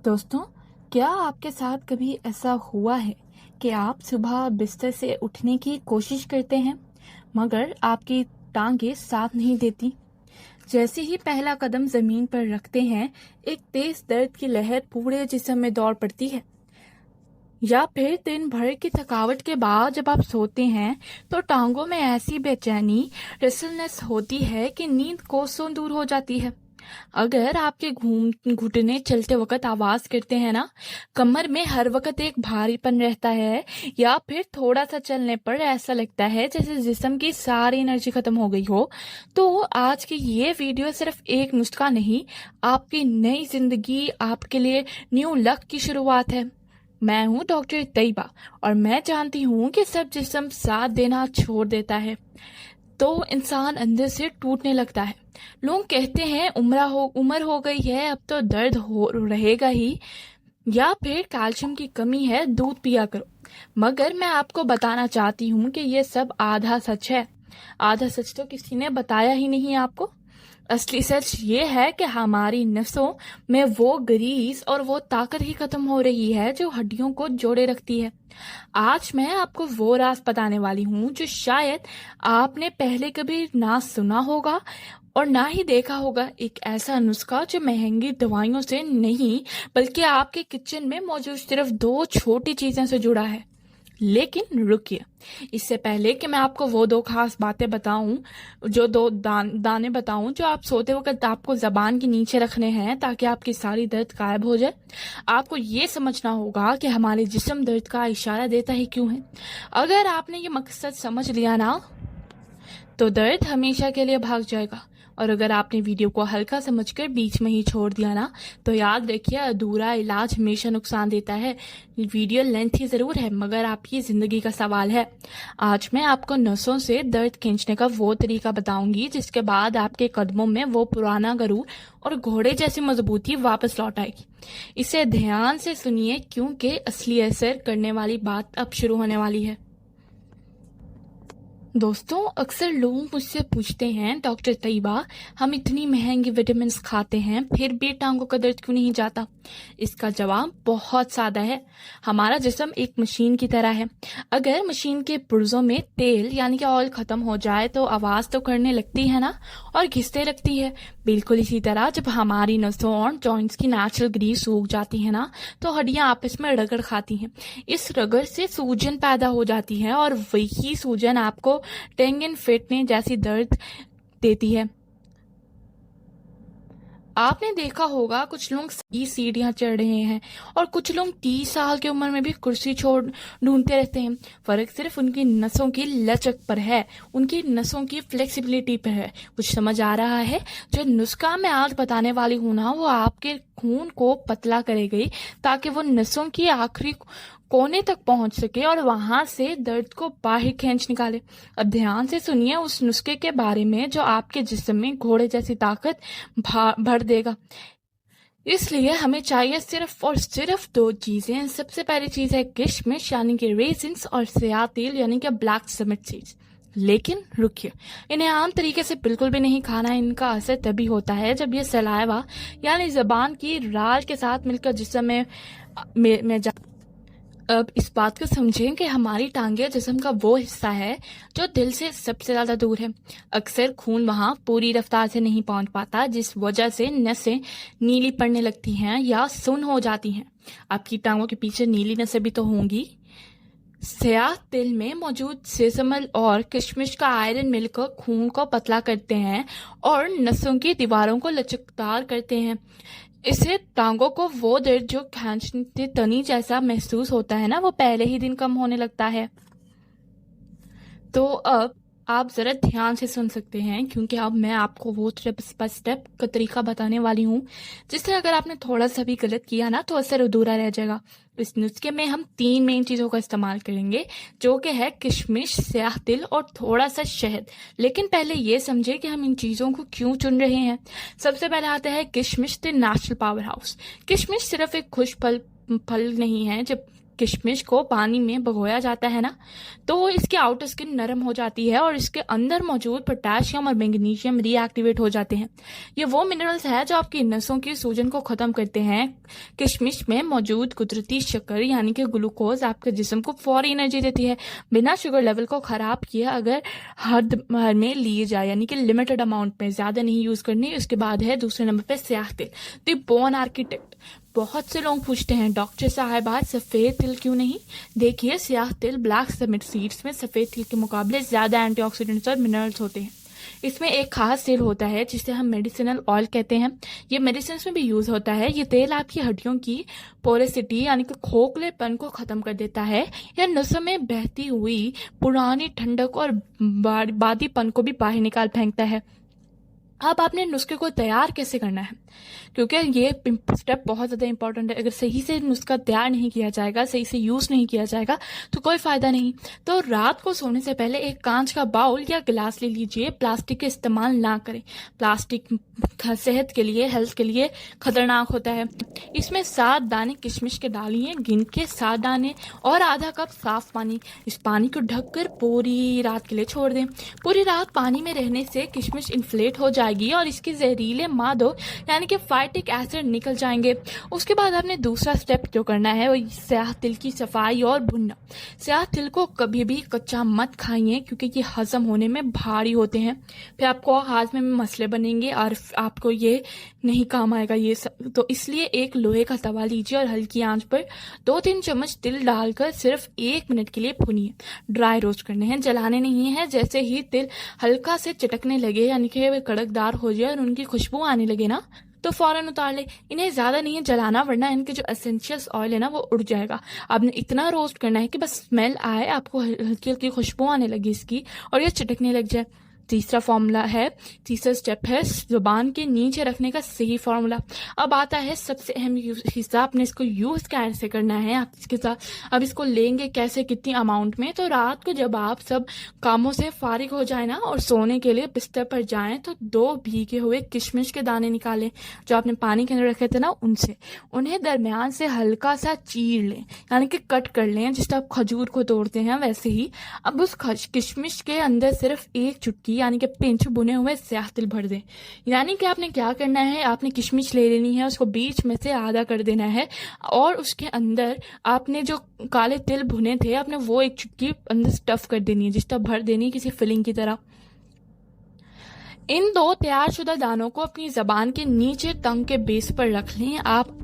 दोस्तों, क्या आपके साथ कभी ऐसा हुआ है कि आप सुबह बिस्तर से उठने की कोशिश करते हैं मगर आपकी टांगें साथ नहीं देती? जैसे ही पहला कदम जमीन पर रखते हैं, एक तेज दर्द की लहर पूरे जिस्म में दौड़ पड़ती है। या फिर दिन भर की थकावट के बाद जब आप सोते हैं तो टांगों में ऐसी बेचैनी, रेस्टलेसनेस होती है कि नींद कोसों दूर हो जाती है। अगर आपके घुटने चलते वक्त आवाज करते हैं ना, कमर में हर वक्त एक भारीपन रहता है, या फिर थोड़ा सा चलने पर ऐसा लगता है जैसे जिस्म की सारी एनर्जी खत्म हो गई हो, तो आज की ये वीडियो सिर्फ एक नुस्खा नहीं, आपकी नई जिंदगी, आपके लिए न्यू लक की शुरुआत है। मैं हूँ डॉक्टर तैयबा और मैं जानती हूँ कि सब जिस्म साथ देना छोड़ देता है तो इंसान अंदर से टूटने लगता है। लोग कहते हैं उम्र हो गई है, अब तो दर्द हो रहेगा ही, या फिर कैल्शियम की कमी है, दूध पिया करो। मगर मैं आपको बताना चाहती हूँ कि ये सब आधा सच है। आधा सच तो किसी ने बताया ही नहीं आपको। असली सच ये है कि हमारी नसों में वो ग्रीस और वो ताकत ही खत्म हो रही है जो हड्डियों को जोड़े रखती है। आज मैं आपको वो राज बताने वाली हूँ जो शायद आपने पहले कभी ना सुना होगा और ना ही देखा होगा। एक ऐसा नुस्खा जो महंगी दवाइयों से नहीं बल्कि आपके किचन में मौजूद सिर्फ दो छोटी चीजों से जुड़ा है। लेकिन रुकिए, इससे पहले कि मैं आपको वो दो खास बातें बताऊं, जो दो दाने बताऊं जो आप सोते वक्त आपको जबान के नीचे रखने हैं ताकि आपकी सारी दर्द गायब हो जाए, आपको ये समझना होगा कि हमारे जिस्म दर्द का इशारा देता ही क्यों है। अगर आपने ये मकसद समझ लिया ना, तो दर्द हमेशा के लिए भाग जाएगा। और अगर आपने वीडियो को हल्का समझकर बीच में ही छोड़ दिया ना, तो याद रखिए, अधूरा इलाज हमेशा नुकसान देता है। वीडियो लेंथी जरूर है मगर आपकी जिंदगी का सवाल है। आज मैं आपको नसों से दर्द खींचने का वो तरीका बताऊंगी जिसके बाद आपके कदमों में वो पुराना गरूर और घोड़े जैसी मजबूती वापस लौट आएगी। इसे ध्यान से सुनिए क्योंकि असली असर करने वाली बात अब शुरू होने वाली है। दोस्तों, अक्सर लोग मुझसे पूछते हैं, डॉक्टर तैयबा, हम इतनी महंगी विटामिन खाते हैं फिर भी टांगों का दर्द क्यों नहीं जाता? इसका जवाब बहुत सादा है। हमारा जिस्म एक मशीन की तरह है। अगर मशीन के पुर्जों में तेल यानी कि ऑयल खत्म हो जाए तो आवाज तो करने लगती है ना, और घिसने लगती है। बिल्कुल इसी तरह जब हमारी नसों और जॉइंट्स की नेचुरल ग्रीस सूख जाती है ना, तो हड्डियां आपस में रगड़ खाती हैं। इस रगड़ से सूजन पैदा हो जाती है और वही सूजन आपको टेंगन फिटने जैसी दर्द देती है। आपने देखा होगा कुछ लोग सही सीढ़ियां चढ़ रहे हैं और कुछ लोग 30 साल की उम्र में भी कुर्सी छोड़ ढूंढते रहते हैं। फर्क सिर्फ उनकी नसों की लचक पर है, उनकी नसों की फ्लेक्सिबिलिटी पर है। कुछ समझ आ रहा है? जो नुस्खा मैं आज बताने वाली हूं ना, वो आपके खून को पतला करेगी ताकि वो नसों की आखिरी कोने तक पहुंच सके और वहां से दर्द को बाहर खींच निकाले। अब ध्यान से सुनिए उस नुस्खे के बारे में जो आपके जिस्म में घोड़े जैसी ताकत भर देगा। इसलिए हमें चाहिए सिर्फ और सिर्फ दो चीजें। सबसे पहली चीज है किशमिश यानी कि रेजिन्स, और सया तिल यानी कि ब्लैक समिट सीड्स। लेकिन रुकिए, इन्हें आम तरीके से बिल्कुल भी नहीं खाना। इनका असर तभी होता है जब ये सलाइवा यानी जबान की राल के साथ मिलकर जिस्म में अब इस बात को समझें कि हमारी टांगे जिस्म का वो हिस्सा है जो दिल से सबसे ज्यादा दूर है। अक्सर खून वहां पूरी रफ्तार से नहीं पहुंच पाता, जिस वजह से नसें नीली पड़ने लगती हैं या सुन्न हो जाती हैं। आपकी टांगों के पीछे नीली नसें भी तो होंगी। स्याह तिल में मौजूद सेसमल और किशमिश का आयरन मिलकर खून को पतला करते हैं और नसों की दीवारों को लचकदार करते हैं। इससे टांगों को वो दर्द जो खींचते तनी जैसा महसूस होता है ना, वो पहले ही दिन कम होने लगता है। तो अब आप जरा ध्यान से सुन सकते हैं क्योंकि अब मैं आपको वो स्टेप बाय स्टेप का तरीका बताने वाली हूँ जिससे अगर आपने थोड़ा सा भी गलत किया ना तो असर अधूरा रह जाएगा। इस नुस्खे में हम 3 मेन चीजों का इस्तेमाल करेंगे जो कि है किशमिश, स्याह तिल और थोड़ा सा शहद। लेकिन पहले ये समझे कि हम इन चीजों को क्यों चुन रहे हैं। सबसे पहले आता है किशमिश, द नेचुरल पावर हाउस। किशमिश सिर्फ एक खुश फल नहीं है जब किशमिश को पानी में भिगोया जाता है ना, तो इसकी आउटर स्किन नरम हो जाती है और इसके अंदर मौजूद पोटेशियम और मैग्नीशियम रीएक्टिवेट हो जाते हैं। ये वो मिनरल्स है जो आपकी नसों की सूजन को खत्म करते हैं। किशमिश में मौजूद कुदरती शक्कर यानी कि ग्लूकोज आपके जिस्म को फौरी एनर्जी देती है, बिना शुगर लेवल को खराब किए। अगर हद भर में लिए जाए यानी कि लिमिटेड अमाउंट में, ज्यादा नहीं यूज करनी। उसके बाद है दूसरे नंबर पे स्याह तिल, द बोन आर्किटेक्ट। बहुत से लोग पूछते हैं डॉक्टर साहब आज सफेद तिल क्यों नहीं? देखिए, स्याह तिल ब्लैक समिट सीड्स में सफेद तिल के मुकाबले ज्यादा एंटीऑक्सीडेंट्स और मिनरल्स होते हैं। इसमें एक खास तेल होता है जिसे हम मेडिसिनल ऑयल कहते हैं। ये मेडिसिन में भी यूज होता है। ये तेल आपकी हड्डियों की पोरेसिटी यानी कि खोखलेपन को खत्म कर देता है। यह नसों में बहती हुई पुरानी ठंडक और बादीपन को भी बाहर निकाल फेंकता है। अब आपने नुस्खे को तैयार कैसे करना है, क्योंकि ये स्टेप बहुत ज़्यादा इंपॉर्टेंट है। अगर सही से नुस्खा तैयार नहीं किया जाएगा, सही से यूज़ नहीं किया जाएगा तो कोई फ़ायदा नहीं। तो रात को सोने से पहले एक कांच का बाउल या गिलास ले लीजिए। प्लास्टिक का इस्तेमाल ना करें। प्लास्टिक सेहत के लिए, हेल्थ के लिए खतरनाक होता है। इसमें 7 दाने किशमिश के डालिए, गिन के 7 दाने, और आधा कप साफ पानी। इस पानी को ढककर पूरी रात के लिए छोड़ दें। पूरी रात पानी में रहने से किशमिश इन्फ्लेट हो जाएगी और इसके जहरीले मादों यानी कि फाइटिक एसिड निकल जाएंगे। उसके बाद आपने दूसरा स्टेप जो करना है वो स्याह तिल की सफाई और भुनना। स्याह तिल को कभी भी कच्चा मत खाइए क्योंकि ये हजम होने में भारी होते हैं। फिर आपको हाजमे में मसले बनेंगे और आपको ये नहीं काम आएगा ये सब। तो इसलिए एक लोहे का तवा लीजिए और हल्की आंच पर 2-3 चम्मच तिल डालकर सिर्फ 1 मिनट के लिए भुनिए। ड्राई रोस्ट करने हैं, जलाने नहीं है। जैसे ही तिल हल्का से चटकने लगे यानी कि वे कड़कदार हो जाए और उनकी खुशबू आने लगे ना, तो फौरन उतार ले। इन्हें ज्यादा नहीं है जलाना, वरना इनके जो एसेंशियल ऑयल है ना वो उड़ जाएगा। आपने इतना रोस्ट करना है कि बस स्मेल आए, आपको हल्की हल्की खुशबू आने लगी इसकी और ये चिटकने लग जाए। तीसरा स्टेप है जुबान के नीचे रखने का सही फॉर्मूला। अब आता है सबसे अहम हिस्सा, आपने इसको यूज कैसे करना है आप इसके साथ। अब इसको लेंगे कैसे, कितनी अमाउंट में? तो रात को जब आप सब कामों से फारिग हो जाए ना और सोने के लिए बिस्तर पर जाएं तो 2 भीगे हुए किशमिश के दाने निकालें जो आपने पानी के अंदर रखे थे ना उनसे। उन्हें दरमियान से हल्का सा चीर लें यानी कि कट कर लें, जिससे आप खजूर को तोड़ते हैं वैसे ही। अब उस किशमिश के अंदर सिर्फ 1 चुटकी यानी कि पिंच बुने हुए स्याह तिल भर दें। यानी कि आपने क्या करना है, आपने किशमिश ले लेनी है, उसको बीच में से आधा कर देना है और उसके अंदर आपने जो काले तिल भुने थे आपने वो 1 चुटकी अंदर स्टफ कर देनी है, जिस तरह भर देनी है किसी फिलिंग की तरह। इन 2 तैयारशुदा दानों को अपनी जबान के नीचे टंग के बेस पर रख लें। अब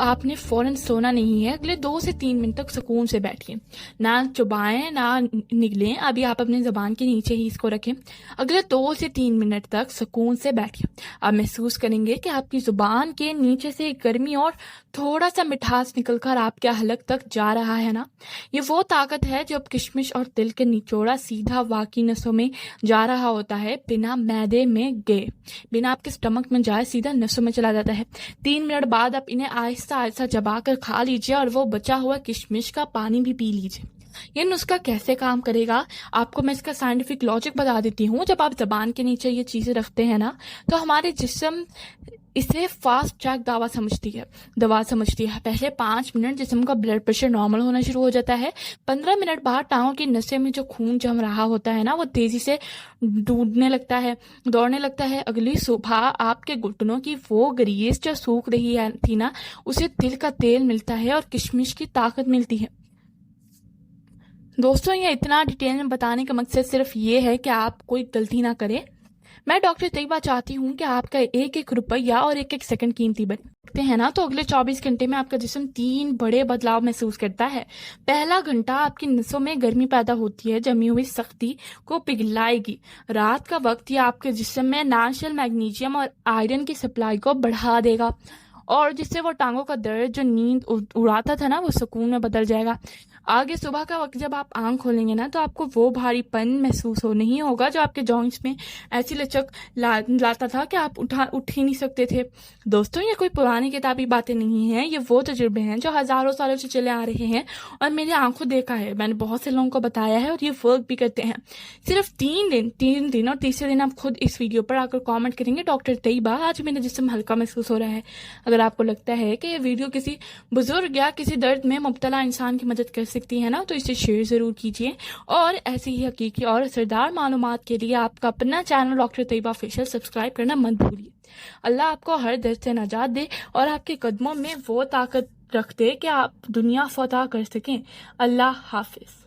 आपने फौरन सोना नहीं है। अगले 2 से 3 मिनट तक सुकून से बैठिए, ना चुबाएं ना निगलें। अभी आप अपने जबान के नीचे ही इसको रखें। अगले 2 से 3 मिनट तक सुकून से बैठिए। आप महसूस करेंगे कि आपकी जुबान के नीचे से गर्मी और थोड़ा सा मिठास निकलकर आपके हलक तक जा रहा है ना। ये वो ताकत है जब किशमिश और तिल के निचोड़ा सीधा वाकी नसों में जा रहा होता है, बिना मैदे में गए, बिना आपके स्टमक में जाए, सीधा नसों में चला जाता है। 3 मिनट बाद आप इन्हें आहिस्ता आहिस्ता चबाकर खा लीजिए और वो बचा हुआ किशमिश का पानी भी पी लीजिए। ये नुस्खा कैसे काम करेगा आपको मैं इसका साइंटिफिक लॉजिक बता देती हूँ। जब आप जबान के नीचे ये चीजें रखते हैं ना तो हमारे जिस्म इसे फास्ट ट्रैक दवा समझती है। पहले 5 मिनट जिस्म का ब्लड प्रेशर नॉर्मल होना शुरू हो जाता है। 15 मिनट बाद टांगों की नसें में जो खून जम रहा होता है ना वो तेजी से दौड़ने लगता है। अगली सुबह आपके घुटनों की वो ग्रीस जो सूख रही थी ना उसे तिल का तेल मिलता है और किशमिश की ताकत मिलती है। दोस्तों, ये इतना डिटेल में बताने का मकसद सिर्फ ये है कि आप कोई गलती ना करें। मैं डॉक्टर तैयबा चाहती हूँ कि आपका 1-1 रुपया और 1-1 सेकंड कीमती बने हैं ना। तो अगले 24 घंटे में आपका जिस्म 3 बड़े बदलाव महसूस करता है। पहला घंटा आपकी नसों में गर्मी पैदा होती है, जमी हुई सख्ती को पिघलाएगी। रात का वक्त ये आपके जिस्म में नेचुरल मैग्नीशियम और आयरन की सप्लाई को बढ़ा देगा और जिससे वो टांगों का दर्द जो नींद उड़ाता था ना वो सुकून में बदल जाएगा। आगे सुबह का वक्त जब आप आंख खोलेंगे ना तो आपको वो भारीपन महसूस नहीं होगा जो आपके जॉइंट्स में ऐसी लचक लाता था कि आप उठ ही नहीं सकते थे। दोस्तों, ये कोई पुरानी किताबी बातें नहीं हैं, ये वो तजुर्बे हैं जो हजारों सालों से चले आ रहे हैं और मेरी आंखों देखा है। मैंने बहुत से लोगों को बताया है और ये वर्क भी करते हैं। सिर्फ 3 दिन और तीसरे दिन आप खुद इस वीडियो पर आकर कॉमेंट करेंगे, डॉक्टर तैयबा आज मेरा जिस्म हल्का महसूस हो रहा है। अगर अगर आपको लगता है कि ये वीडियो किसी बुजुर्ग या किसी दर्द में मुब्तला इंसान की मदद कर सकती है ना, तो इसे शेयर ज़रूर कीजिए। और ऐसी ही हकीकी और असरदार मालूमात के लिए आपका अपना channel doctor Tayyaba official subscribe करना मत भूलिए। अल्लाह आपको हर दर्द से नजात दे और आपके कदमों में वो ताकत रख दे कि आप दुनिया फतह कर सकें। अल्लाह हाफिज़।